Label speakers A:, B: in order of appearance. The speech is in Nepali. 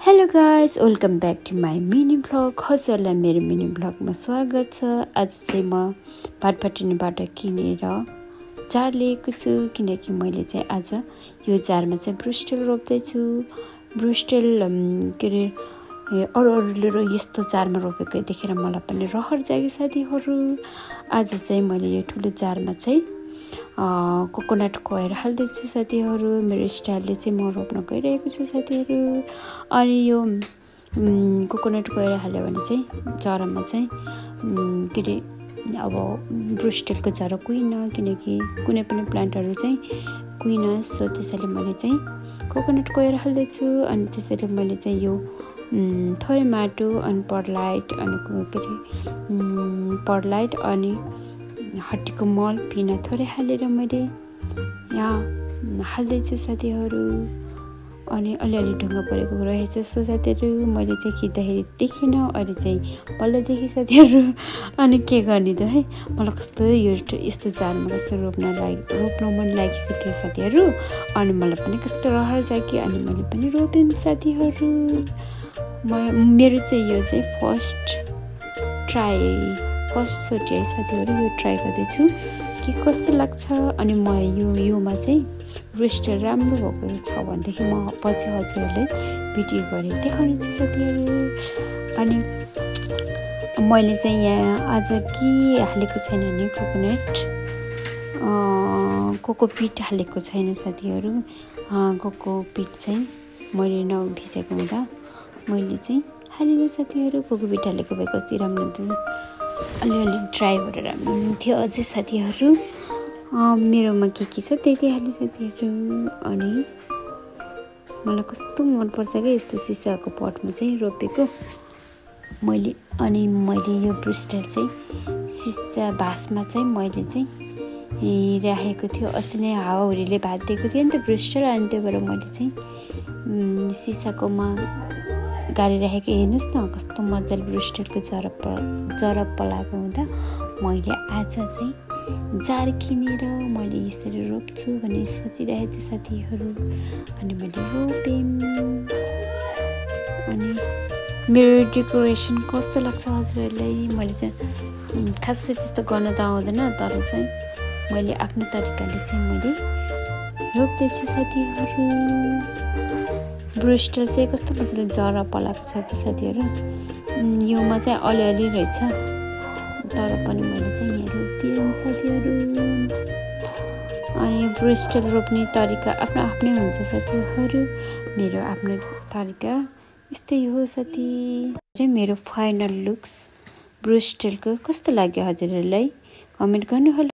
A: Hello guys, welcome back to my mini vlog. हजुरलाई मेरो मिनी भ्लगमा स्वागत छ। आज चाहिँ म भाटपाटिनीबाट किनेर जार लिएको छु, किनकि मैले चाहिँ आज यो जारमा चाहिँ ब्रुस्टेल रोप्दैछु। ब्रुस्टेल के अरे अरूले यस्तो जारमा रोपेको देखेर मलाई पनि रहर जाग्यो साथीहरू। आज चाहिँ मैले यो ठुलो जारमा चाहिँ कोकोनट कोयर हाल्दैछु साथीहरू। मेरो स्टाइलले चाहिँ म रोप्न गइरहेको छु साथीहरू। अनि यो कोकोनट कोयर हाल्यो भने चाहिँ जरामा चाहिँ के अरे अब ब्रुस्टेलको जरा कुहिन, किनकि कुनै पनि प्लान्टहरू चाहिँ कुहिन। सो त्यसैले मैले चाहिँ कोकोनट कोयर हाल्दैछु। अनि त्यसैले मैले चाहिँ यो थोरै माटो अनि पर्लाइट अनि के अरे पर्लाइट अनि हड्डीको मल पिना थोरै हालेर मैले यहाँ हाल्दैछु साथीहरू। अनि अलिअलि ढुङ्गा परेको रहेछ। सो साथीहरू मैले चाहिँ खिच्दाखेरि देखिनँ, अहिले चाहिँ बल्ल देखेँ साथीहरू। अनि के गर्ने त है, मलाई कस्तो यस्तो जारमा कस्तो रोप्न मन लागेको थियो साथीहरू। अनि मलाई पनि कस्तो रहर जाग्यो, अनि मैले पनि रोपेँ साथीहरू। मेरो चाहिँ यो चाहिँ फर्स्ट सोचे है साथीहरू, यो ट्राई गर्दैछु कि कस्तो लाग्छ। अनि म योमा चाहिँ ब्रुस्टेल राम्रो भएको छ भनेदेखि म पछि हजुरहरूले भिडियो गरेर देखाउनेछु साथीहरू। अनि मैले चाहिँ यहाँ आज के हालेको छैन भने कोकोपिट हालेको छैन साथीहरू। कोकोपिट चाहिँ मैले नभिजेको हुँदा मैले चाहिँ हालेको साथीहरू। कोकोपिट हालेको भए कति राम्रो हुन्थ्यो, अलिअलि ड्राई भएर राम्रो हुन्थ्यो अझै साथीहरू। मेरोमा के छ त्यति हाल्ने साथीहरू। अनि मलाई कस्तो मनपर्छ क्या यस्तो सिसाको पटमा चाहिँ रोपेको मैले। अनि मैले यो ब्रुस्टेल चाहिँ सिसा भासमा चाहिँ मैले चाहिँ राखेको थियो। अस्ति नै हावाहुरीले भाँचिदिएको थियो नि त ब्रुस्टेल। अनि त्यही भएर मैले चाहिँ सिसाकोमा गाडिराखेको। हेर्नुहोस् न कस्तो मजाले ब्रुस्टेलको जरा पलाएको हुँदा मैले आज चाहिँ जार किनेर मैले यसरी रोप्छु भन्ने सोचिरहेको थिएँ साथीहरू। अनि मैले रोपेँ। अनि मेरो डेकोरेसन कस्तो लाग्छ हजुरहरूलाई? मैले त खासै त्यस्तो गर्न त आउँदैन, तर चाहिँ मैले आफ्नो तरिकाले चाहिँ मैले रोप्दैछु साथीहरू। ब्रुस्टेल चाहिँ कस्तो मजाले जरा पलाएको छ कि साथीहरू। योमा चाहिँ अलिअलि रहेछ, तर पनि मैले चाहिँ यहाँ रोपिदिएँ साथीहरू। अनि ब्रुस्टेल रोप्ने तरिका आफ्नो आफ्नै हुन्छ साथीहरू। मेरो आफ्नो तरिका यस्तै हो साथी। मेरो फाइनल लुक्स ब्रुस्टेलको कस्तो लाग्यो हजुरहरूलाई कमेन्ट गर्नुहोला।